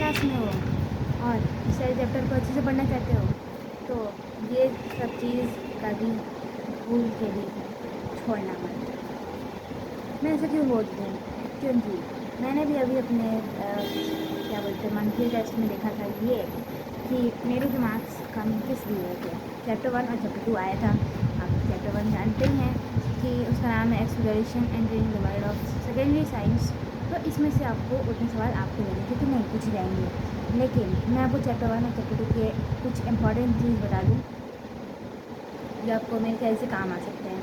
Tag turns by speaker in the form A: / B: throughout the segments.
A: Class में हो और सारे चैप्टर को अच्छे से पढ़ना चाहते हो तो ये सब चीज़ कभी भूल के भी छोड़ना मत। मैं ऐसा क्यों बोलती हूँ? क्योंकि मैंने भी अभी अपने क्या बोलते हैं मंथली टेस्ट में देखा था ये कि मेरे जो मार्क्स कम किस लिए थे। चैप्टर 1 और चैप्टर 2 आया था। आप चैप्टर 1 जानते ही हैं कि उसका नाम है exploration entering the world of secondary science. तो इसमें से आपको उतने सवाल आपको लगेंगे कि नहीं पूछे जाएंगे, लेकिन मैं आपको चैप्टर 1 और चैप्टर 2 के कुछ इंपॉर्टेंट चीज़ बता दूँ जो आपको मेरे ख्याल से काम आ सकते हैं।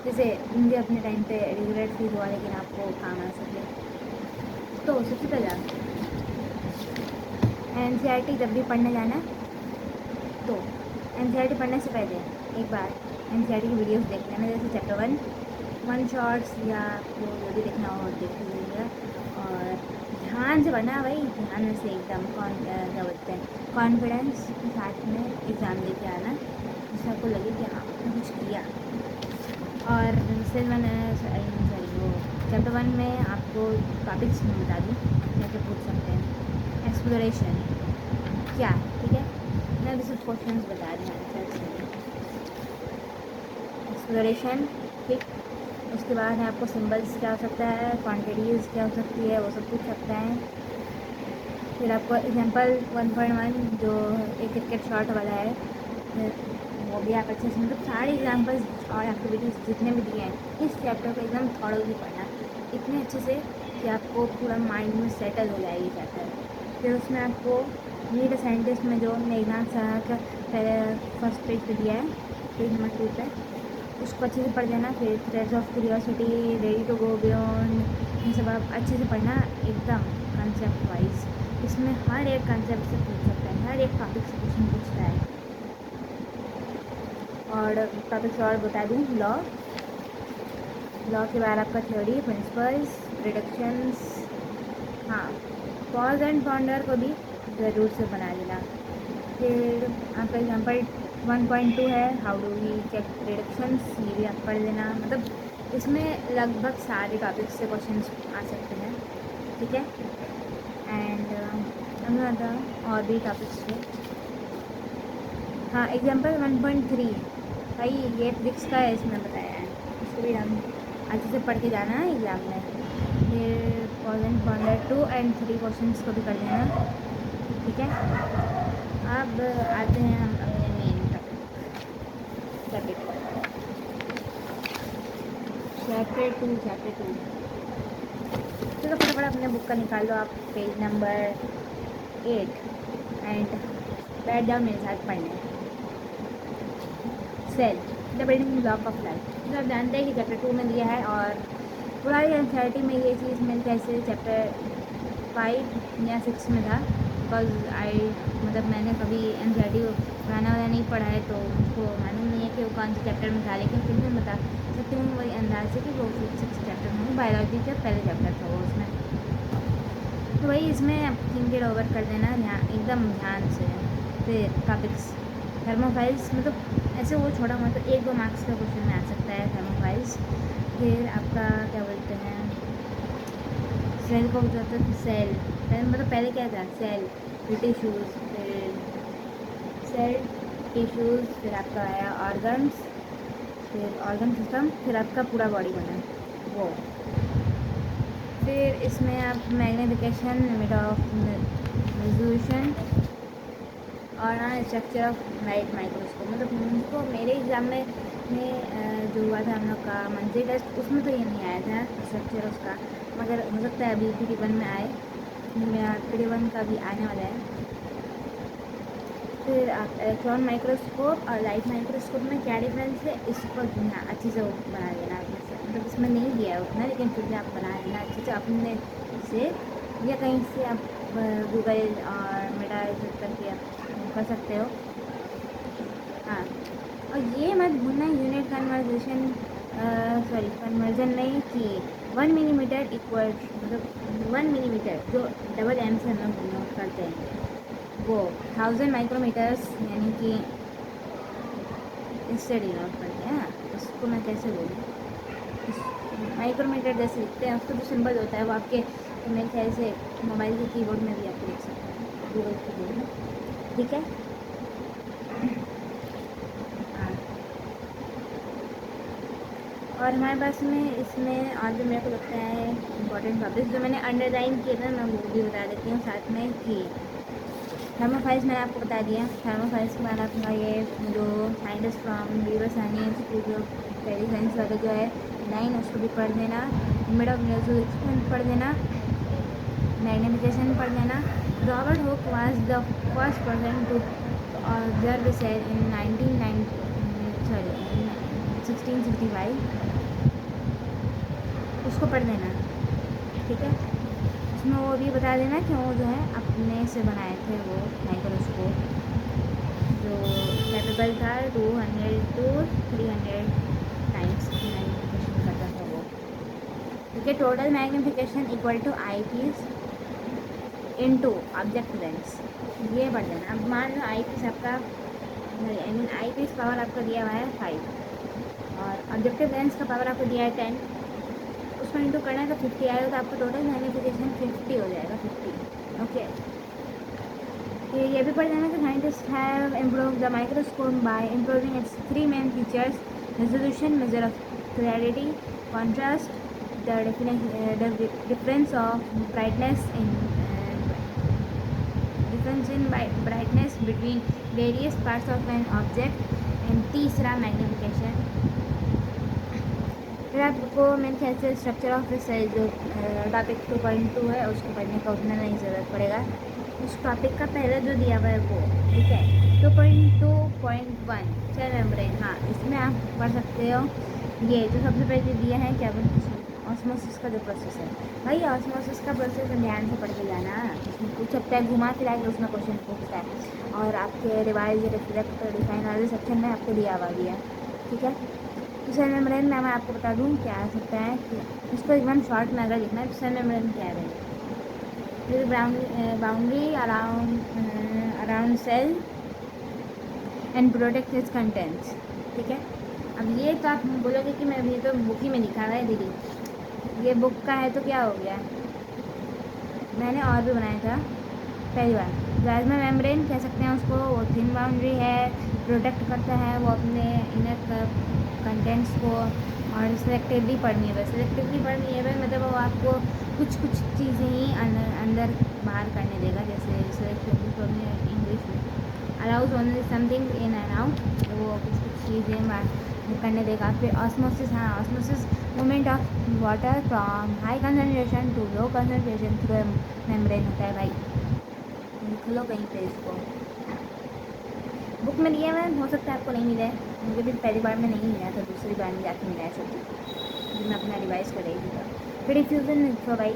A: जैसे मुझे अपने टाइम पे रिग्रेट फील हुआ लेकिन आपको काम आ सके। तो सबसे पहला NCERT जब भी पढ़ने जाना तो NCERT पढ़ने से पहले एक बार NCERT की वीडियोस देख लेना। जैसे चैप्टर 1 शॉर्ट्स या आपको जो भी देखना हो देख लीजिएगा और ध्यान से पढ़ना भाई, ध्यान से एकदम क्या बोलते हैं कॉन्फिडेंस के साथ में एग्ज़ाम दे के आना जिससे आपको लगे कि हाँ आपने कुछ किया। और फिर मैंने सॉरी वो चैप्टर 1 में आपको टॉपिक्स में बता दूँ जैसे पूछ सकते हैं एक्सप्लोरेशन क्या, ठीक है। मैं अभी सिर्फ क्वेश्चन बता रही हूँ आंसर्स नहीं। एक्सप्लोरेशन ठीक। उसके बाद है आपको सिंबल्स क्या हो सकता है, क्वांटिटीज़ क्या हो सकती है, वो सब पूछ सकता है। फिर आपको एग्जांपल 1.1 जो एक क्रिकेट शॉट वाला है वो भी आप अच्छे से मतलब सारे एग्जांपल्स और एक्टिविटीज़ जितने भी दिए हैं इस चैप्टर को एकदम थॉरोली पढ़ना इतने अच्छे से कि आपको पूरा माइंड में सेटल हो जाएगी चैप्टर। फिर उसमें आपको नीड अ साइंटिस्ट में जो मेघनाथ साहा का पहले फर्स्ट पेज पे दिया है, पेज नंबर 2 पे, उसको अच्छे से पढ़ लेना। फिर threads of curiosity, ready to go beyond, ये सब आप अच्छे से पढ़ना एकदम कंसेप्ट वाइज। इसमें हर एक कंसेप्ट से पूछ सकता है, हर एक टॉपिक से क्वेश्चन पूछता है। और टॉपिक्स और बता दूँ, लॉ के बाद आपका थ्योरी, प्रिंसिपल्स, प्रिडिक्शंस, हाँ पॉज एंड पॉन्डर को भी ज़रूर से बना लेना। फिर आपका एग्जांपल 1.2 है how do we check predictions, ये भी आप पढ़ लेना। मतलब इसमें लगभग सारे टॉपिक्स से क्वेश्चंस आ सकते हैं, ठीक है। एंड अब मैं आता हूँ और भी टॉपिक्स पे। हाँ एग्जांपल 1.3 भाई ये फिजिक्स का है, इसमें बताया है, इसको भी हम अच्छे से पढ़ के जाना है एग्ज़ाम में। फिर pause and ponder 2 and 3 questions को भी कर लेना, ठीक है। अब आते हैं हम अपने मेन टॉपिक चैप्टर 2। चलो फटाफट अपने बुक का निकाल लो आप, पेज नंबर 8 एंड बैठ जाओ मेरे साथ पढ़ने। Cell the building block of life, तो आप जानते हैं कि चैप्टर 2 में दिया है और पुरानी NCERT में ये चीज़ मेरे कैसे चैप्टर 5 या 6 में था। बिकॉज मतलब मैंने कभी NCERT पुराना वाला नहीं पढ़ा है तो मुझको मालूम नहीं है कि वो कौन से चैप्टर में था, लेकिन फिर भी बता सकती हूँ वही अंदाज से कि वो 6 चैप्टर में बायोलॉजी का पहले चैप्टर था वो उसमें। तो वही इसमें थिंक इट ओवर कर देना ध्यान एकदम ध्यान से। फिर टॉपिक्स थर्मोफाइल्स, मतलब ऐसे वो छोटा मोटा 1-2 मार्क्स का क्वेश्चन में आ सकता है थर्मोफाइल्स। फिर आपका क्या बोलते हैं सेल को बताते थे, सेल मतलब पहले क्या था, सेल फिर टिश्यूज़, फिर सेल टिश्यूज़, फिर आपका आया ऑर्गन्स, फिर ऑर्गन सिस्टम, फिर आपका पूरा बॉडी बना वो। फिर इसमें आप मैग्नीफिकेशन, लिमिट ऑफ रेजोल्यूशन और स्ट्रक्चर ऑफ लाइट माइक्रोस्कोप। मतलब मुझको मेरे एग्ज़ाम में जो हुआ था हम लोग का मंथली टेस्ट उसमें तो ये नहीं आया था स्ट्रक्चर उसका, मगर हो सकता है अभी PD1 में आए, मेरा PD1 का भी आने वाला है। फिर आप इलेक्ट्रॉन माइक्रोस्कोप और लाइट माइक्रोस्कोप में क्या डिफरेंस है इसको अच्छे से बना लेना अपने से, मतलब इसमें नहीं दिया है उतना लेकिन फिर भी आप बना लेना अच्छे से अपने से, या कहीं से आप गूगल और मेटा करके आप कर सकते हो। हाँ और ये मत भूलना यूनिट कन्वर्जन नहीं कि 1 मिलीमीटर इक्वल, मतलब 1 मिलीमीटर जो डबल M से हम लोग डिनोट करते हैं वो 1000 माइक्रोमीटर्स यानी कि इससे डिनोट करते हैं। इसको मैं कैसे बोलूँ, माइक्रोमीटर जैसे लिखते हैं उसका जो सिंबल होता है वो आपके तो मेरे ख्याल से मोबाइल के कीबोर्ड में भी आप देख सकते हैं, गूगल कीबोर्ड में, ठीक है। हाँ, और हमारे पास में इसमें और जो मेरे को लगता है इम्पोर्टेंट टॉपिक्स जो मैंने अंडरलाइन किए थे मैं वो भी बता देती हूँ साथ में कि थर्मोफाइल्स मैंने आपको बता दिया। थर्मोफाइल्स के बाद आपका ये जो साइंटिस्ट फ्रॉम रिवर साइंस की जो पहली साइंस वाला जो है लाइन उसको भी पढ़ देना, लिमिट ऑफ एक्सपेरिमेंट पढ़ देना, मैग्निफिकेशन पढ़ लेना। Robert Hooke was the first person to observe cell in 1665, उसको पढ़ देना, ठीक है। उसमें वो भी बता देना कि वो जो है अपने से बनाए थे वो माइक्रोस्कोप जो कैपेबल था 200 to 300 टाइम्स मैग्निफिकेशन करता था वो, ठीक है। Total magnification equal to eye piece into object lens, ये बढ़ जाना। अब मान लो आई पीस आपका I mean eye piece power आपका दिया हुआ है 5 और ऑब्जेक्टिव लेंस का पावर आपको दिया है 10, उसमें इंटू करना है तो 50 आएगा, तो आपका टोटल मैग्निफिकेशन 50 हो जाएगा, 50, ओके। ये भी पढ़ जाना कि scientist have improve the microscope bye improving it's 3 main features: resolution, measure of clarity, contrast, the difference of brightness in brightness between various parts of an object, and तीसरा magnification. फिर आपको मेरे ख्याल से स्ट्रक्चर ऑफ सेल जो topic 2.2 है उसको पढ़ने का उतना नहीं ज़रूरत पड़ेगा, उस टॉपिक का पहले जो दिया हुआ है वो, ठीक है। 2.2.1 सेल मेम्ब्रेन, हाँ इसमें आप पढ़ सकते हो ये जो सबसे पहले दिया है क्या बोलते हैं ऑस्मोसिस का जो प्रोसेस है। भाई ऑस्मोसिस का प्रोसेस ध्यान से पढ़ के जाना, उसमें पूछ सकता है घुमा फिरा के उसमें क्वेश्चन पूछता है, और आपके रिवाइज रिफ्लेक्ट डिफाइन वाले सेक्शन में आपको दिया हुआ भी है, ठीक है। तो सेल मेम्ब्रेन में मैं आपको बता दूँ क्या आ सकता है कि इसको एकदम शॉर्ट में अगर लिखना है तो सेल मेम्ब्रेन क्या है, फिर boundary around cell and protect its contents, ठीक है। अब ये तो आप बोलोगे कि मैं ये तो बुक ही में लिखा हुआ है दीदी, ये बुक का है तो क्या हो गया, मैंने और भी बनाया था पहली बार। प्लाज्मा मेम्ब्रेन कह सकते हैं उसको, वो थिन बाउंड्री है, प्रोटेक्ट करता है वो अपने इनर कंटेंट्स को, और सेलेक्टिवली पढ़नी है, सेलेक्टिवली पढ़नी है मतलब वो आपको कुछ कुछ चीज़ें ही अंदर बाहर करने देगा, जैसे सेलेक्टिवली पढ़नी है इंग्लिश में allows only something in and out, वो कुछ कुछ चीज़ें करने देगा। फिर ऑस्मोसिस, हाँ osmosis movement of water from high concentration to low concentration through membrane होता है। भाई लिख लो कहीं पे इसको, बुक में दिया हुआ है, हो सकता है आपको नहीं मिला है, मुझे भी पहली बार में नहीं मिला था, दूसरी बार में जाके मिला है सब जो मैं अपना रिवाइज कर रही थी। फिर डिफ्यूजन लिखो भाई,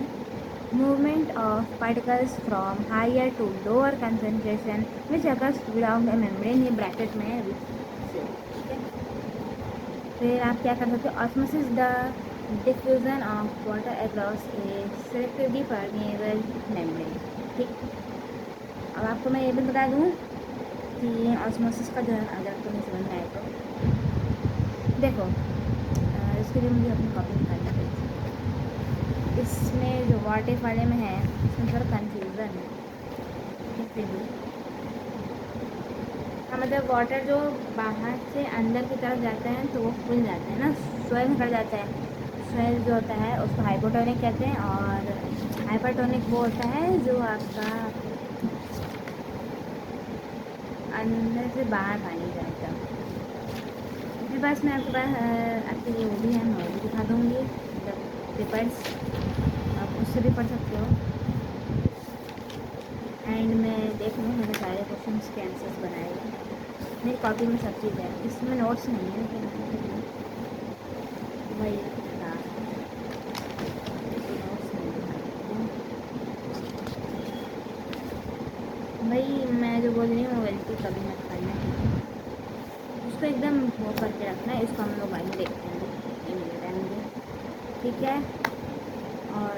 A: movement of particles from higher to lower concentration which occurs without a membrane, ये ब्रैकेट में है, ठीक है। फिर आप क्या कर सकते हो, osmosis the diffusion of water across A selectively permeable membrane, ठीक। अब आपको मैं ये भी बता दूँ कि ऑस्मोसिस का जो है अगर आपको नहीं समझ में आए तो देखो, इसके लिए मुझे अपनी कॉपी निकालनी पड़ेगी। इसमें जो वाटर वाले में है उसमें थोड़ा कन्फ्यूज़न है, फिर भी हाँ मतलब वाटर जो बाहर से अंदर की तरफ जाता है तो वो फूल जाता है ना, स्वेल कर जाता है। स्वेल जो होता है उसको हाइपोटोनिक कहते हैं, और हाइपरटोनिक वो होता है जो आपका अंदर से बाहर पानी जाता है। मेरे पास में आपके पास आपके लिए वो भी है, मैं वो भी दिखा दूँगी, मतलब पेपर्स आप उससे भी पढ़ सकते हो। एंड मैं देख लूँ मैंने सारे क्वेश्चन के आंसर्स बनाए हैं, मेरी कॉपी में सब चीज़ है, इसमें नोट्स नहीं है लेकिन वही था, नोट्स नहीं भाई, मैं जो बोल रही हूँ वो गलती कभी मत करना, ठीक है। उसको एकदम वो करके रखना है, इसको हम लोग बाद में देखते हैं, ठीक है। और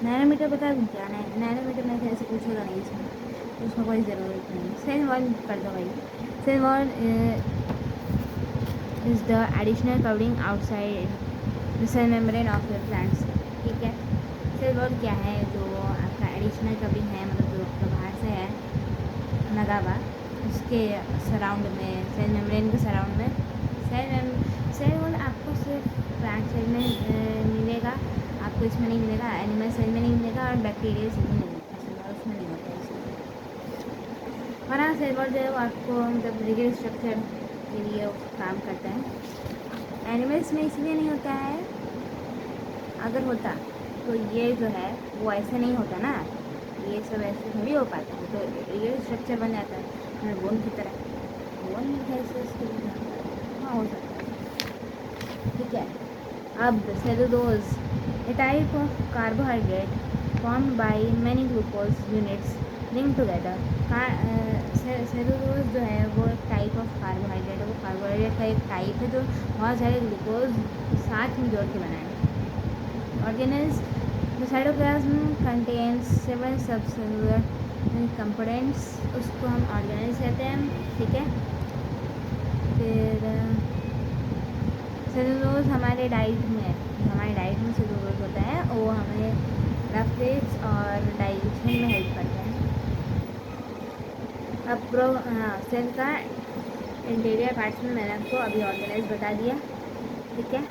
A: नैनोमीटर बता दूँ क्या, नैनोमीटर में ऐसे पूछेगा नहीं इसमें, तो उसमें कोई ज़रूरत नहीं। सेल वन कर दो भाई, cell one is the additional covering outside the cell membrane of your plants. ठीक है, सेल वॉल क्या है, जो आपका एडिशनल कवरिंग है, मतलब जो आपका बाहर से है लगा हुआ, उसके सराउंड में, सेल मेम्ब्रेन के सराउंड में सेल वॉल आपको सिर्फ प्लांट सेल में मिलेगा, आपको इसमें नहीं मिलेगा, एनिमल सेल में नहीं मिलेगा, और बैक्टीरियल सेल में नहीं मिलेगा, उसमें नहीं होता है इसमें। और हाँ, सेल वॉल जो है वो आपको मतलब रिजिड स्ट्रक्चर के लिए काम करता है। एनिमल्स में इसलिए नहीं होता है, अगर होता तो ये जो है वो ऐसे नहीं होता ना, ये सब ऐसे थोड़ी हो पाता है, तो ये स्ट्रक्चर बन जाता है बोन की तरह। बोन कैसे इसके लिए, हाँ हो सकता है। ठीक है, अब cellulose, A type of carbohydrate formed by many glucose units link together. Cellulose जो है वो एक टाइप ऑफ कार्बोहाइड्रेट है, वो कार्बोहाइड्रेट का एक टाइप है जो बहुत सारे ग्लूकोज साथ में जोड़ के बनाए। Organelles, the cytoplasm contains several subcellular components, उसको हम ऑर्गेनेल्स कहते हैं। ठीक है, फिर सेलुलोज हमारे डाइट में, सेलुलोज होता है, वो हमें रफेज और डाइजेशन में हेल्प करता है। अब सेल का इंटीरियर पार्ट्स में मैंने आपको अभी ऑर्गेनाइज बता दिया। ठीक है,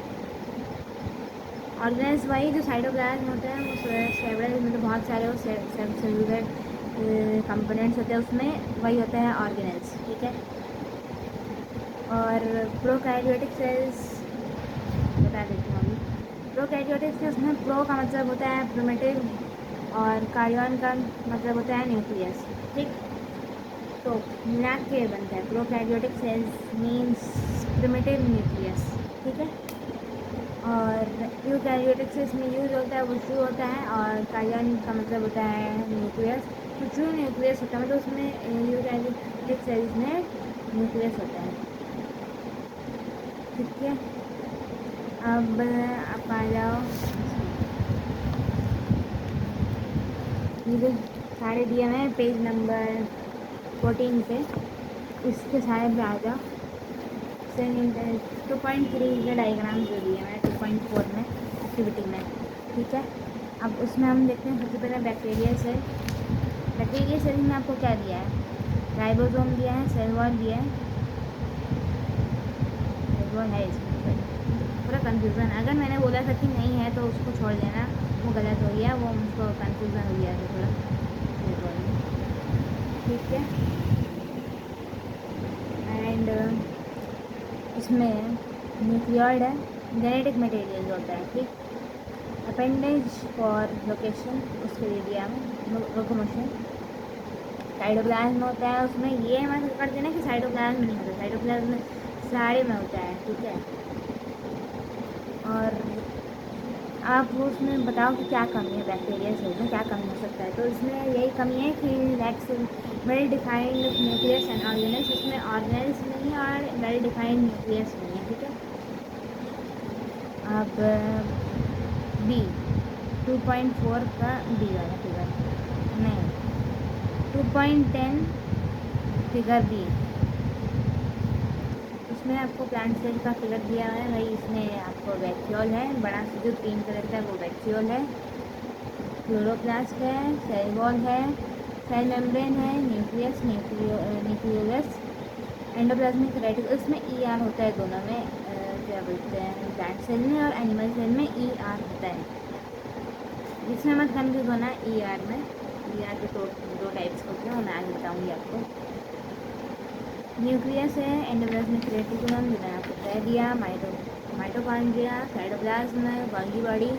A: ऑर्गेनाइज वही जो साइटोप्लाज्म होता है, वो सेवरल मतलब बहुत सारे वो सेलुलर कंपोनेंट्स होते हैं, उसमें वही होता है ऑर्गेनाइज। ठीक है, और प्रोकैरियोटिक सेल्स बता देती हूँ अभी। प्रोकैरियोटिक सेल्स में प्रो का मतलब होता है प्रिमिटिव, और कार्योन का मतलब होता है न्यूक्लियस। ठीक, तो मिला के बनता है prokaryotic cells means primitive nucleus. ठीक है, और यूकैरियोटिक सेल्स में यूज होता है वो ट्रू होता है, और कार्योन का मतलब होता है न्यूक्लियस, तो ट्रू न्यूक्लियस होता है, मतलब उसमें यूकैरियोटिक सेल्स में न्यूक्लियस होता है। ठीक है, अब आप आ जाओ, ये जो सारे दिए हुए हैं पेज नंबर 14 पे, इसके सारे पे आ जाओ। 2.3 के डायग्राम जो दिए हैं 2.4 में एक्टिविटी में। ठीक है, अब उसमें हम देखते हैं सबसे पहले बैक्टीरियल सेल। बैक्टीरियल सेल में आपको क्या दिया है, राइबोसोम दिया है, सेल वॉल दिया है, सेल वॉल है इसमें, पूरा कन्फ्यूज़न। अगर मैंने बोला था कि नहीं है तो उसको छोड़ देना, वो गलत हो गया, वो मुझको कन्फ्यूज़न हो गया था थोड़ा सेल वॉल में। ठीक है, एंड इसमें न्यूक्लियॉइड है, जेनेटिक मटेरियल होता है। ठीक, अपेंडेज फॉर लोकेशन, उसके लिए दिया में लोकोमोशन। साइटोप्लाज्म होता है, उसमें ये मत कर देना कि साइटोप्लाज्म नहीं होता, साइटोप्लाज्म सारे में होता है। ठीक है, और आप वो उसमें बताओ कि क्या कमी है बैक्टीरियल सेल में, क्या कमी हो सकता है। तो इसमें यही कमी है कि lakhs well defined nucleus and organelles, इसमें ऑर्गेनेल्स नहीं है और वेल डिफाइंड न्यूक्लियस नहीं है। ठीक है, अब बी 2.4 का बी वाला फिगर, नहीं 2.10 फिगर बी, इसमें आपको प्लांट सेल का फिगर दिया है भाई। इसमें आपको वैक्यूल है, बड़ा सा जो ग्रीन कलर का है वो वैक्यूल है, क्लोरोप्लास्ट है, सेल वॉल है, सेल मेम्ब्रेन है, न्यूक्लियस, न्यूक्लियोलस, एंडोप्लाज्मिक रेटिकुलम, इसमें ER होता है दोनों में, क्या बोलते हैं, प्लांट सेल में और एनिमल सेल में ER होता है, इसमें मत कन्फ्यूज होना। ER में, ER के दो टाइप्स होते हैं, वो मैं आगे बताऊँगी आपको। न्यूक्लियस है, एंडोप्लाज्मिक रेटिकुलम जो मैंने आपको कह दिया, माइटोकॉन्ड्रिया, साइटोप्लाज्म, गोल्गी बॉडी,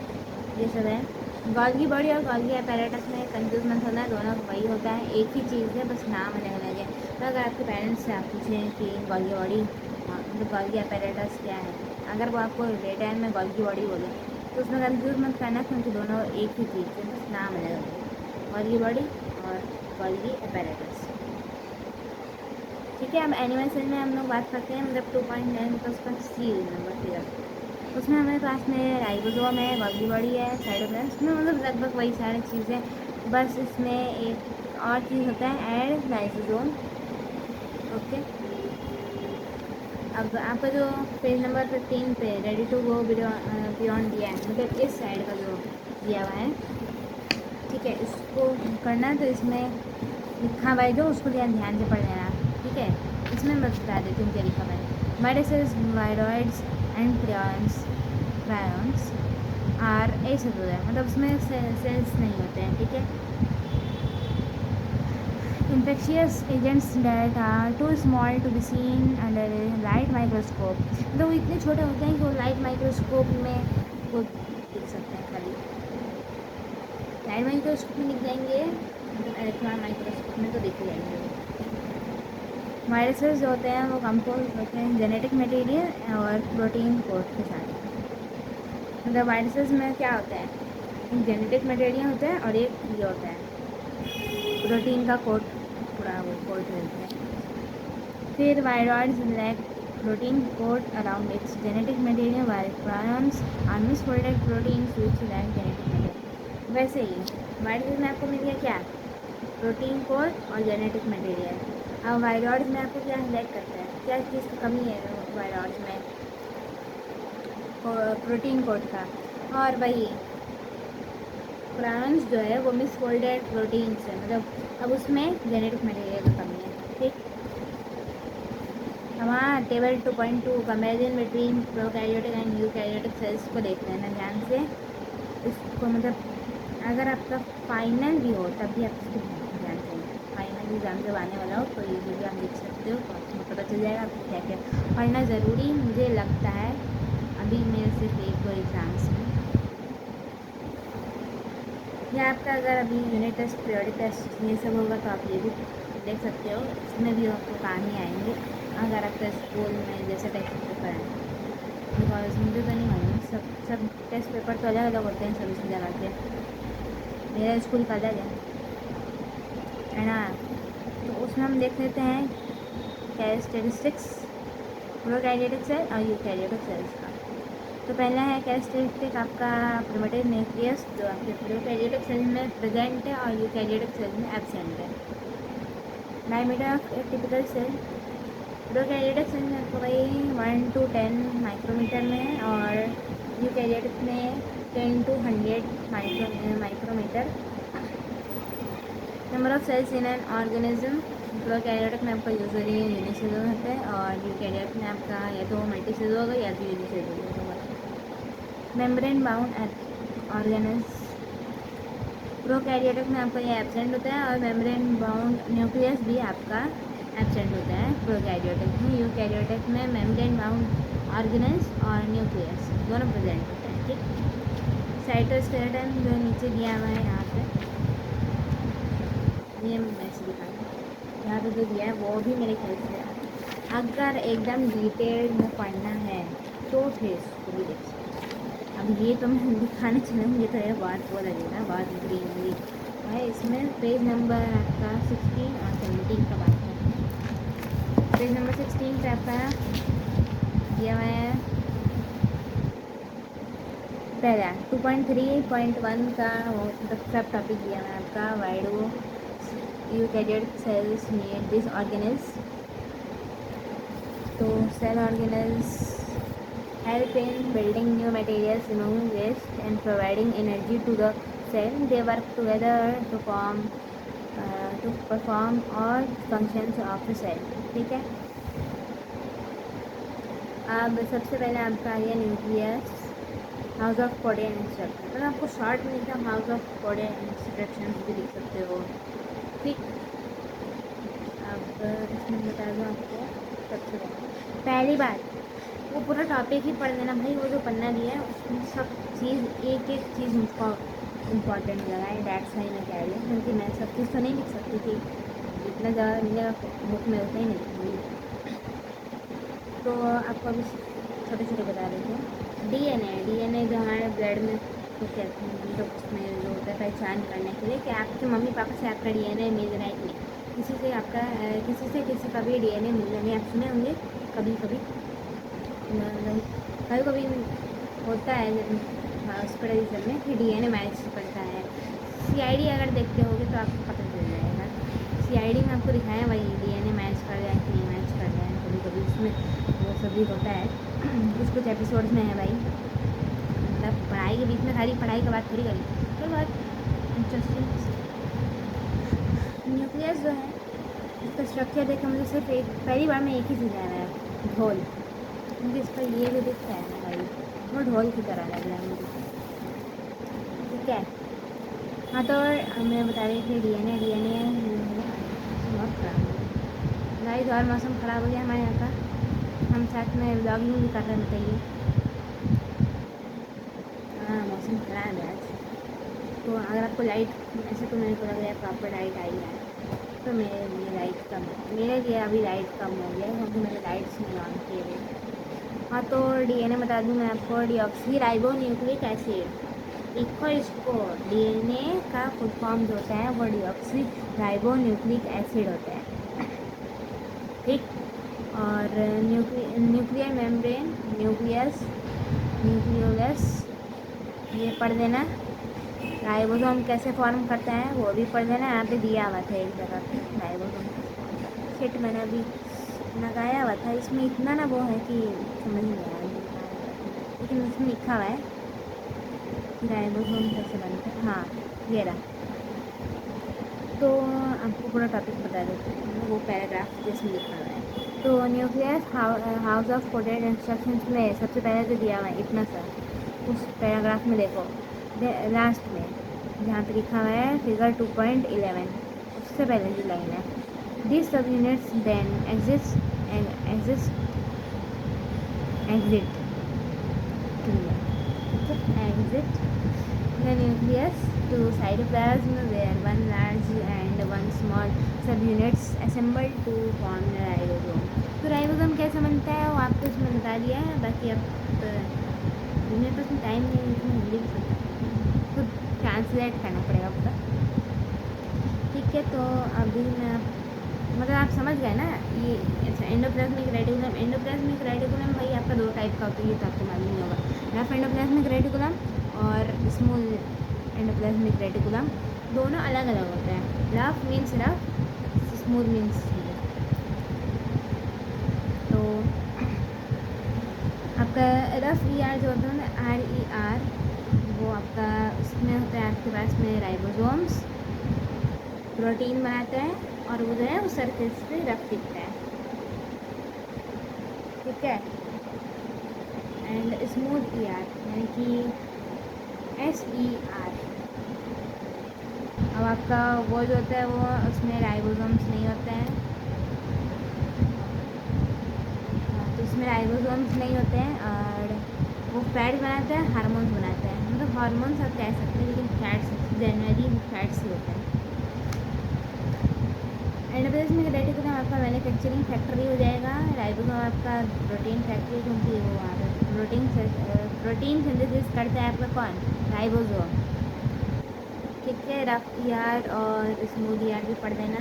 A: ये सब है। गोल्गी बॉडी और गोल्गी अपैरेटस में कंफ्यूज मत होना, दोनों वही होता है, एक ही चीज़ है, बस नाम अलग अलग है। तो अगर आपके पेरेंट्स से आप पूछें कि गोल्गी बॉडी मतलब गोल्गी अपैरेटस क्या है, अगर वो आपको रिटर्न में गोल्गी बॉडी बोले तो उसमें कंफ्यूज मत करना, क्योंकि दोनों एक ही चीज़ है, बस नाम अलग अलग है, गोल्गी बॉडी और गोल्गी अपैरेटस। ठीक है, अब एनिमल सेल में हम लोग बात करते हैं, मतलब 2.9 का उसका सी नंबर फिगर, उसमें हमारे पास में राइबोसोम है, गोल्गी बॉडी है, साइटोप्लाज्म, इसमें मतलब लगभग वही सारी चीज़ें, बस इसमें एक और चीज़ होता है ऐड लाइसोसोम। ओके, अब आपका जो पेज नंबर 15 पे रेडी टू गो बियॉन्ड दिया है, मतलब इस साइड का जो दिया हुआ है, ठीक है, इसको करना है। तो इसमें लिखा हुआ है जो, उसको ध्यान से पढ़ लेना, ठीक है। इसमें मैं बता देती हूँ क्या लिखा हुआ है। Viruses, viroids and prions are ऐसे होता है, मतलब उसमें सेल्स नहीं होते हैं, ठीक है। infectious agents that are too small to be seen under a light microscope, मतलब वो इतने छोटे होते हैं कि वो लाइट माइक्रोस्कोप में वो दिख सकते हैं, खाली लाइट माइक्रोस्कोप में दिख जाएंगे, मतलब इलेक्ट्रॉन माइक्रोस्कोप में तो दिख जाएंगे। वायरसेस जो होते हैं वो कंपोज होते हैं जेनेटिक मटेरियल और प्रोटीन कोड के साथ। मतलब वायरसेस में क्या होता है, एक जेनेटिक मटेरियल होता है और एक ये होता है प्रोटीन का कोड, पूरा वो कोड रहता है। फिर viroids lack protein coat around its genetic material, while prions are misfolded proteins which lack genetic material. वैसे ही वायरसेस में आपको मिल गया क्या, प्रोटीन कोड और जेनेटिक मटेरियल। अब वायरॉइड्स में आपको क्या लैक करता है, क्या चीज़ की कमी है वायरॉइड्स में, प्रोटीन कोड का। और वही प्रायॉन्स जो है वो मिसफोल्डेड प्रोटीन्स है, मतलब अब उसमें जेनेटिक मटेरियल की कमी है, ठीक। हमारा table 2.2 comparison between prokaryotic and eukaryotic cells को देख लेना ध्यान से। इसको मतलब अगर आपका फाइनल भी हो तब भी आप इसको ध्यान से, फाइनल एग्जाम जब आने वाला हो तो ये वीडियो आप देख सकते हो, तो आपको पता चल जाएगा आपको क्या क्या पढ़ना ज़रूरी मुझे लगता है अभी मेरे सिर्फ एक दो एग्ज़ाम्स में। या आपका अगर अभी यूनिट टेस्ट, पीरियोडिक टेस्ट ये सब होगा तो आप ये भी देख सकते हो, इसमें भी आपको काम ही आएंगे अगर आपका स्कूल में जैसे टेस्ट पेपर है। बिकॉज मुझे तो नहीं मालूम, सब टेस्ट पेपर तो अलग अलग होते हैं सभी से जगह के, मेरा स्कूल का अलग है ना। तो उसमें हम देख लेते हैं कैरेक्टरिस्टिक्स प्रोकैरियोटिक सेल और यूकैरियोटिक सेल्स का। तो पहला है कैरेक्टरिस्टिक आपका प्रिमिटिव न्यूक्लियस, जो आपके प्रोकैरियोटिक सेल में प्रेजेंट है और यूकैरियोटिक सेल में एब्सेंट है। Diameter of a typical cell, prokaryotic cell में आपको वही 1 to 10 माइक्रोमीटर में है और यूकैरियोटिक में 10 to 100 micrometre. Number of cells in an organism, prokaryotic में आपका यूजुअली यूनिसेलुलर होता है और यूकैरियोटिक में आपका या तो मल्टीसेलुलर होगा या तो यूनिसेलुलर होगा। मेम्ब्रेन बाउंड ऑर्गेनिज, प्रोकैरियोटिक में आपका ये एब्सेंट होता है और मेम्ब्रेन बाउंड न्यूक्लियस भी आपका एब्सेंट होता है प्रोकैरियोटिक में। यूकैरियोटिक में मेम्ब्रेन बाउंड ऑर्गेनिज और न्यूक्लियस दोनों प्रेजेंट होते हैं, ठीक। साइटोस्केलेटन जो नीचे दिया हुआ है यहाँ पे, ये मैं ऐसे दिखाऊँ, यहाँ पे जो दिया है वो भी मेरे ख्याल से अगर एकदम डिटेल में पढ़ना है तो फिर इसको भी देख सकते। अब ये तो मैं दिखाने चलूँगी तो ये बहुत वो लगेगा, बहुत ग्रीनरी है। इसमें पेज नंबर आपका 16 और 17 का बात है। पेज नंबर 16 पे आपका दिया हुआ है पहला 2.3.1 का वो सब टॉपिक दिया हुआ है आपका, why do eukaryotic cells need this organelles. तो cell organelles help in building new materials, removing waste and providing energy to the cell. They work together to perform all functions of the cell, ठीक है। अब सबसे पहले आपका ये nucleus, house of code and instruction, मतलब आपको short में लिखा house of code and instruction भी लिख सकते हो, ठीक। अब इसमें बता दूँ आपको सबसे पहली बात वो पूरा टॉपिक ही पढ़ लेना भाई, वो जो पन्ना दिया है उसमें सब चीज़ एक एक चीज़ मुझको इम्पॉर्टेंट लगा है, डैट्स वाई मैं कह रही हूँ, क्योंकि मैं सब चीज़ तो नहीं लिख सकती थी, जितना ज़्यादा मेरा बुक में उतना ही नहीं। तो आपको अभी छोटे छोटे बता देते हैं। डीएनए जो हमारे ब्लड में तो कहते हैं, जो उसमें जो होता है पहचान करने के लिए कि आपके मम्मी पापा से आपका डीएनए मिल रहा है कि नहीं, किसी से आपका किसी का भी डीएनए मिल रहा है, आप सुने होंगे कभी कभी कभी होता है हॉस्पिटल में कि डीएनए मैच करता है। सीआईडी अगर देखते होगे तो आपको पता चल जाएगा, सीआईडी में आपको दिखाया वही डीएनए मैच कर रहा है कि नहीं मैच कर रहा है, कभी बीच में वो सभी होता है, कुछ एपिसोड्स में है भाई। मतलब पढ़ाई के बीच में खाली पढ़ाई की बात थोड़ी करी, तो बहुत इंटरेस्टिंग। न्यूक्लियस जो है इसका स्ट्रक्चर देखकर मुझे सिर्फ पहली बार में एक ही चीज़ आया है, ढोल। मुझे इस पर ये जो दिखता है ना भाई, वो ढोल की तरह लग रहा है मुझे। ठीक है, हाँ तो मैं बता रही थी डीएनए बहुत ख़राब हो गया गाइस, और मौसम ख़राब हो गया हमारे यहाँ का। हम साथ में व्लॉगिंग भी कर रहे हैं, बताइए। हाँ मौसम ख़राब है आज। तो अगर आपको लाइट, ऐसे तो मेरे को लग रहा है प्रॉपर लाइट आई है, तो मेरे लिए लाइट कम है, मेरे लिए अभी लाइट कम हो गया क्योंकि मेरे लाइट्स नहीं ऑन किए हुए। हाँ तो डीएनए बता दूँ मैं आपको, डीऑक्सी राइबो न्यूक्लिक एसिड। लिखो इसको, डीएनए का फुल फॉर्म जो होता है वो डीऑक्सी राइबो न्यूक्लिक एसिड होता है, ठीक। और न्यूक्लियर मेम्ब्रेन, न्यूक्लियस, न्यूक्लियोलस, ये पढ़ देना। राइबोसोम कैसे फॉर्म करता है वो भी पढ़ देना, यहाँ पे दिया हुआ था एक जगह पे राइबोसोम। सेट मैंने अभी लगाया हुआ था, इसमें इतना ना वो है कि समझ नहीं आया, लेकिन इसमें लिखा हुआ है कि राइबोसोम कैसे बनता है। हाँ ये रहा। तो आपको पूरा टॉपिक बता देते हैं, वो पैराग्राफ जिसमें लिखा हुआ है। तो nucleus house of coded instructions में सबसे पहले तो दिया हुआ है इतना सा, उस पैराग्राफ में देखो लास्ट में जहाँ पे लिखा हुआ है फिगर 2.11, उससे पहले की लाइन है, this subunits then exit the nucleus to cytoplasm where one large and one small subunits assemble to form the ribosome। तो राइबोसोम कैसे बनता है वो आपको इसमें बता दिया है, बाकी अब मेरे पास टाइम नहीं है, इसमें हिंदी भी खुद ट्रांसलेट करना पड़ेगा पूरा। ठीक है, तो अभी मैं मतलब आप समझ गए ना ये। अच्छा, एंडोप्लाज्मिक रेटिकुलम, एंडोप्लाज्मिक रेटिकुलम भाई आपका दो टाइप का होता है, ये तो आपको मालूम नहीं होगा। रफ एंडोप्लाज्मिक रेटिकुलम और स्मूथ एंडोप्लाज्मिक रेटिकुलम, दोनों अलग अलग होते हैं। Rough means rough, smooth means smooth. तो आपका रफ ER जो होता है ना, RER, वो आपका उसमें होता है आपके पास में राइबोसोम्स प्रोटीन बनाते हैं और वो जो है वो सरफेस पे रफ दिखता है, ठीक है। एंड स्मूथ ER यानी कि SER, अब आपका वो जो होता है वो उसमें राइबोसोम्स नहीं होते हैं, तो इसमें राइबोसोम्स नहीं होते हैं और वो फैट्स बनाते हैं, हार्मोन्स बनाते हैं, मतलब हार्मोन्स आप कह सकते हैं लेकिन फैट्स जनरली फैट्स ही होते हैं। एंडोप्लाज्मिक रेटिकुलम आपका मैन्युफैक्चरिंग फैक्ट्री हो जाएगा, राइबोसोम आपका प्रोटीन फैक्ट्री, क्योंकि वो वहाँ पर प्रोटीन सिंथेसिस करता है आपका कौन, राइबोसोम, ठीक है। रफ ER और स्मूथ ER भी पढ़ देना,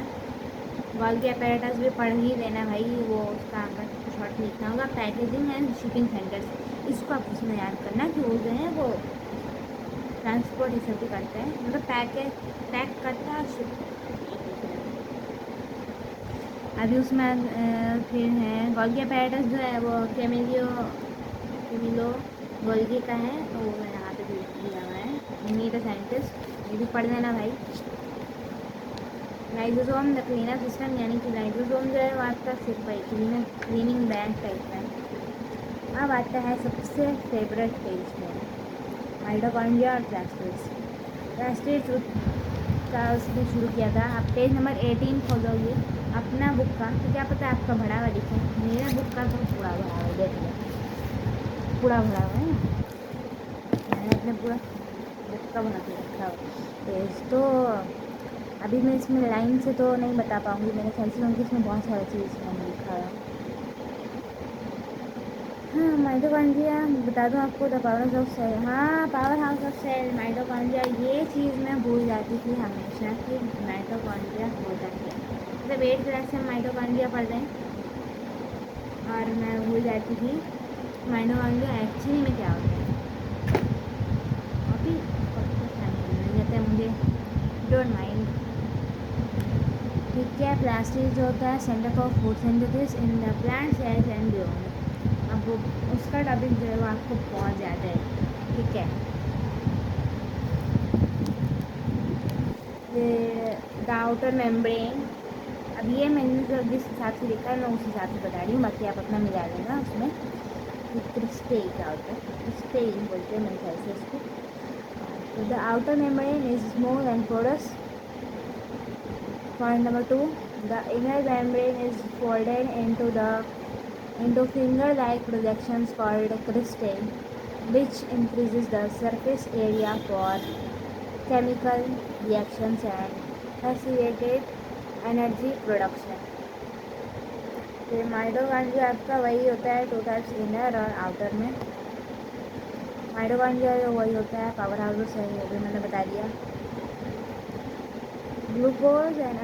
A: गोल्गी अपैरेटस भी पढ़ ही देना भाई, वो उसका आपका शॉर्ट लिखना होगा। पैकेजिंग एंड शिपिंग सेंटर्स, इसको आप उसमें याद करना कि वो जो है वो ट्रांसपोर्ट ये सब भी करते हैं, मतलब पैक करता है, शिप। अभी उसमें फिर है गोल्गी अपैरेटस जो है वो कैमिलो गोल्गी का है, तो वो यहाँ पे भी दिया हुआ है, नीड अ साइंटिस्ट, ये भी पढ़ देना भाई। लाइसोसोम द क्लीनर सिस्टम, यानी कि लाइसोसोम जो है वो आपका सिर्फ क्लीनिंग बैंक टाइप का है। अब आता है सबसे फेवरेट पेज में, माइटोकॉन्ड्रिया और प्लास्टिड्स का उसने शुरू किया था। आप पेज नंबर 18 खोलोगे अपना बुक का, तो क्या पता आपका भरा हुआ दिखे, मेरा बुक का तो पूरा भरा हुआ, देख लिया पूरा भरा हुआ है, मैंने अपने पूरा बुक का बना के रखा हुआ पेज। तो अभी मैं इसमें लाइन से तो नहीं बता पाऊँगी मेरे ख्याल से, क्योंकि इसमें बहुत सारी चीज़ मैंने लिखा है। हाँ, माइटोकॉन्ड्रिया बता दूँ आपको, द पावर ऑफ सेल, हाँ power house of cell mitochondria, ये चीज़ मैं भूल जाती थी हमेशा कि माइटोकॉन्ड्रिया होता क्या, मतलब 8th क्लास से माइटोकॉन्ड्रिया पढ़ रहे हैं और मैं भूल जाती थी माइटोकॉन्ड्रिया एक्चुअली में क्या होता है। अभी कहते हैं मुझे, डोंट माइंड, ठीक है, प्लास्टिड जो होता है centre for food synthesis in the plant cells and beyond. अब वो उसका टॉपिक जो है वो आपको बहुत ज़्यादा है, ठीक है। द आउटर मेम्ब्रेन, अब ये मैंने जो जिस हिसाब से लिखा है मैं उस हिसाब से बता रही हूँ, बाकी आप अपना मिला लेना उसमें। क्रिस्टे क्या होता है, क्रिस्टे बोलते हैं मेरे ख्याल से इसको। तो the outer membrane is smooth and porous. Point number 2, the inner membrane is folded into finger-like projections called cristae, which increases the surface area for chemical reactions and facilitated energy production. तो mitochondria आपका वही होता है, two types, inner और outer में। Mitochondria वही होता है, पावर हाउस है, वो भी मैंने बता दिया। Glucose and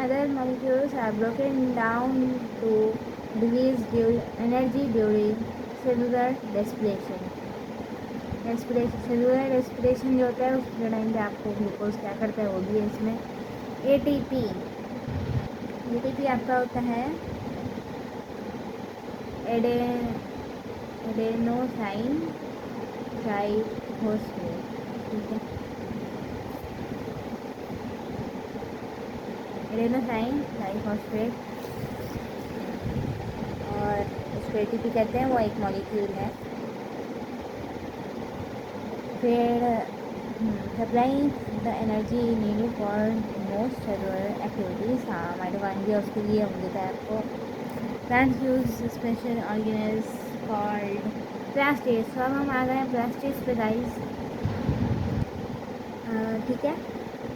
A: other molecules are broken down to release energy during cellular respiration. Cellular respiration जो होता है उस टाइम पे आपको ग्लूकोज क्या करता है वो भी है इसमें। एटीपी आपका होता है एडेनोसाइन ट्राइफॉस्फेट, ठीक है, एडेनोसाइन ट्राइफॉस्फेट, और उसको एटीपी कहते हैं, वो एक मॉलिक्यूल है। फिर supplying the energy needed for most cellular activities, हाँ माइटोकॉन्ड्रिया उसके लिए देता है आपको। Plants use special organelles called plastids. तो अब हम आ गए हैं प्लास्टिड्स पे गाइस, ठीक है।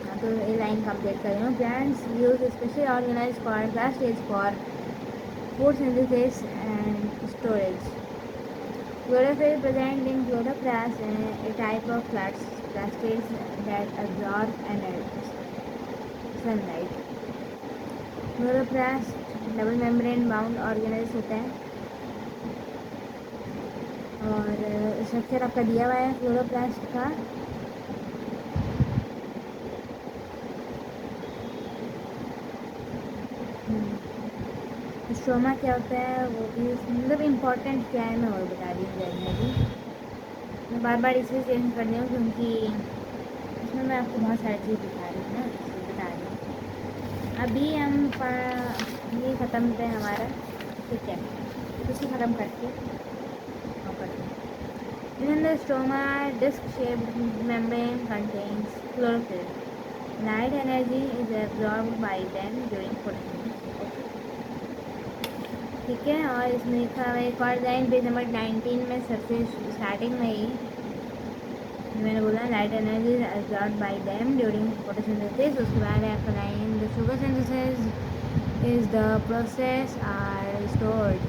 A: हाँ तो ये लाइन कंप्लीट कर रही हूँ। Plants use special organelles called plastids for food synthesis and storage. Chlorophyll present in chloroplast, a type of plastids that absorb sunlight. Chloroplast double membrane bound organelles होता है, और स्ट्रक्चर आपका दिया हुआ है क्लोरोप्लास्ट का। स्ट्रोमा क्या होता है वो भी मतलब इम्पोर्टेंट क्या है मैं और बता रही हूँ जानने की। मैं बार बार इसलिए चेंज कर रही हूँ क्योंकि इसमें मैं आपको बहुत सारी चीज़ दिखा रही हूँ ना, इसलिए बता रही हूँ। अभी हम ये ख़त्म है हमारा, ठीक है, इसे ख़त्म करके Within the stroma, disc-shaped membrane contains chlorophyll. Light energy is absorbed by them during photosynthesis. ठीक है, और इसमें लिखा हुआ एक और लाइन पेज नंबर 19 में सबसे स्टार्टिंग में ही मैंने बोला light energy is absorbed by them during photosynthesis. उसके बाद है आपका line the sugar synthesis is the process are stored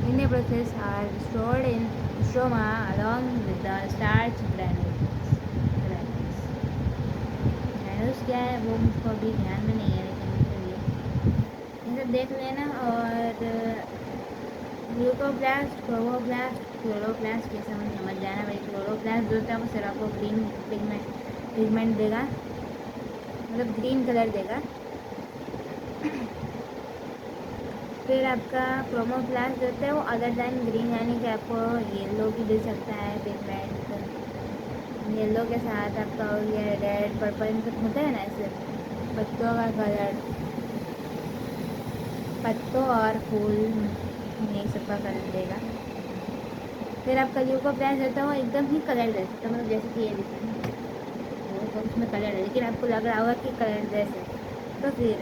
A: in the process are stored in stroma along with the starch granules। granules क्या है वो मुझको अभी ध्यान में नहीं है, लेकिन ये सब देख लेना। और ग्लूकोप्लास्ट, क्लोरोप्लास्ट ये समझ जाना भाई। क्लोरोप्लास्ट जो होता है वो सिर्फ आपको ग्रीन पिगमेंट देगा, मतलब ग्रीन कलर देगा। फिर आपका क्रोमोप्लास्ट जो होता है वो अदर दैन ग्रीन यानी कि आपको येलो भी दे सकता है पिगमेंट। येलो के साथ आपका हो गया रेड, पर्पल, इनका होता है ना ऐसे पत्तों का कलर, पत्तों और फूल ये सबका कलर देगा। फिर आपका ल्यूकोप्लास्ट होता है वो एकदम ही कलर दे सकता है, मतलब जैसे कि ये दिखता है वो तो उसमें कलर है, लेकिन आपको लग रहा होगा कि कलर जैसे, तो फिर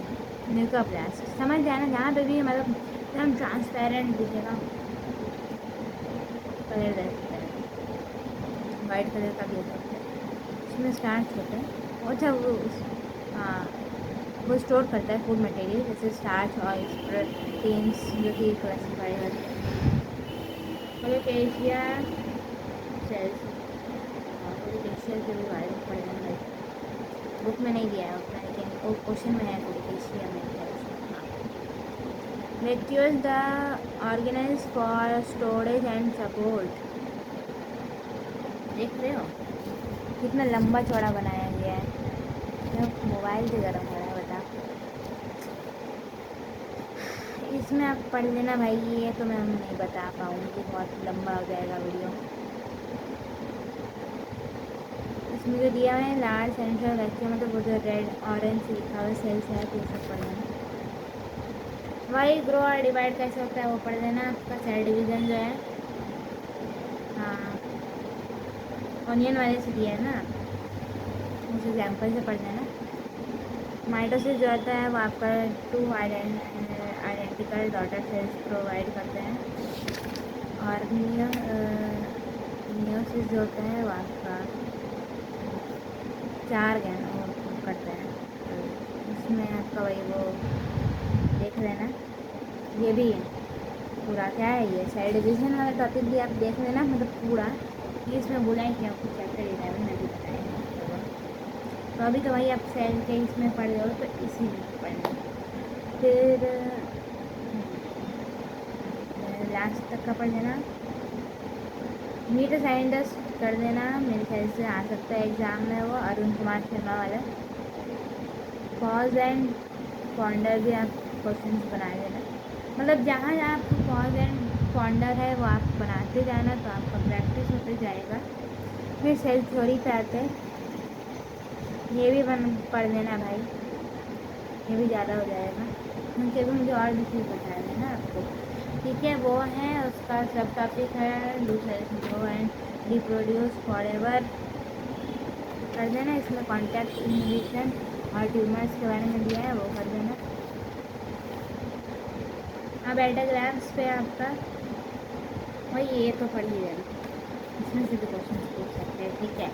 A: ल्यूकोप्लास्ट समझ जाना, जहाँ पे भी मतलब एकदम ट्रांसपेरेंट दिखेगा कलर दे सकता है, वाइट कलर का भी हो सकता है। उसमें स्टार्च होता है, अच्छा वो हाँ वो स्टोर करता है फूड मटेरियल जैसे स्टार्च और प्रोटीन्स जो कि क्लासिफाइड होते हैं। कोलोकेशिया सेल्स, कोलोकेशिया के भी बारे में पढ़ना बुक में नहीं दिया है उतना, लेकिन वो क्वेश्चन में है कोलोकेशिया में। Matures the organelles for storage and support। देख रहे हो कितना लंबा चौड़ा बनाया गया है। तो मोबाइल से गर्म हो रहा है बता। इसमें आप पढ़ लेना भाई, ये तो मैं नहीं बता पाऊँगी, बहुत लंबा हो जाएगा वीडियो। इसमें जो दिया है लार्ज सेंट्रल वैक्यूम, मतलब वो जो रेड ऑरेंज लिखा हुआ सेल्स है, तो ये सब पढ़ लेना। वाई ग्रो और डिवाइड कैसे होता है वो पढ़ लेना। आपका सेल डिवीज़न जो है, हाँ ऑनियन वाले से दिया है ना, उस एग्जाम्पल से पढ़ लेना। माइटोसिस जो होता है वो आपका 2 आइडेंटिकल डॉटर सेल्स प्रोवाइड करते हैं, और मियोसिस जो होता है वो आपका 4 गैन करते हैं। तो इसमें आपका वही वो देख लेना। ये भी पूरा क्या है, ये सेल डिवीज़न वाला टॉपिक भी आप देख लेना, मतलब पूरा ये इसमें बोला है कि आपको चैप्टर 11 में भी बताएंगे। तो अभी तो भाई आप सेल के इसमें पढ़ रहे हो, तो इसी में पढ़ना। फिर लास्ट तक का पढ़ लेना। मीटर साइंटिस्ट कर देना, मेरे ख्याल से आ सकता है एग्ज़ाम में वो, अरुण कुमार शर्मा वाला। पॉज एंड पॉन्डर भी आप क्वेश्चंस बना देना, मतलब जहाँ जहाँ आपको पॉज एंड पॉन्डर है वो आप बनाते जाना, तो आपका प्रैक्टिस होते जाएगा। फिर सेल थ्योरी पे आते हैं, ये भी पढ़ लेना भाई, ये भी ज़्यादा हो जाएगा क्योंकि अभी मुझे और भी चीज़ बताया है ना आपको। ठीक है, वो है उसका सब टॉपिक है lose grow and reproduce forever कर देना। इसमें कॉन्टैक्ट इन्हिबिशन और ट्यूमर्स के बारे में दिया है, वो कर देना। अब एल्टाग्राम्स पे आपका वही, ये तो पढ़ ही लेना, इसमें से भी क्वेश्चन पूछ सकते हैं। ठीक है,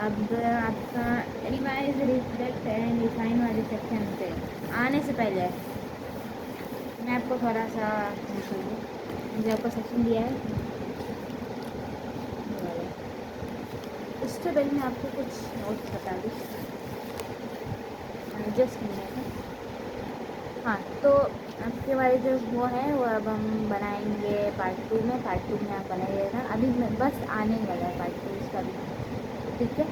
A: अब आपका रिवाइज रिफ्लेक्ट एंड रिफाइन वाले सेक्शन पे आने से पहले मैं आपको थोड़ा सा जो आपका सेक्शन दिया है उससे पहले मैं आपको कुछ नोट्स बता दूँ, जस्ट मिनट। हाँ, तो आपके वाले जो वो है वो अब हम बनाएंगे पार्ट 2 में। पार्ट 2 में आप बनाइएगा, अभी मैं बस आने वाला है पार्ट 2 इसका भी। ठीक है,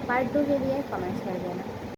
A: पार्ट 2 के लिए कमेंट्स कर देना।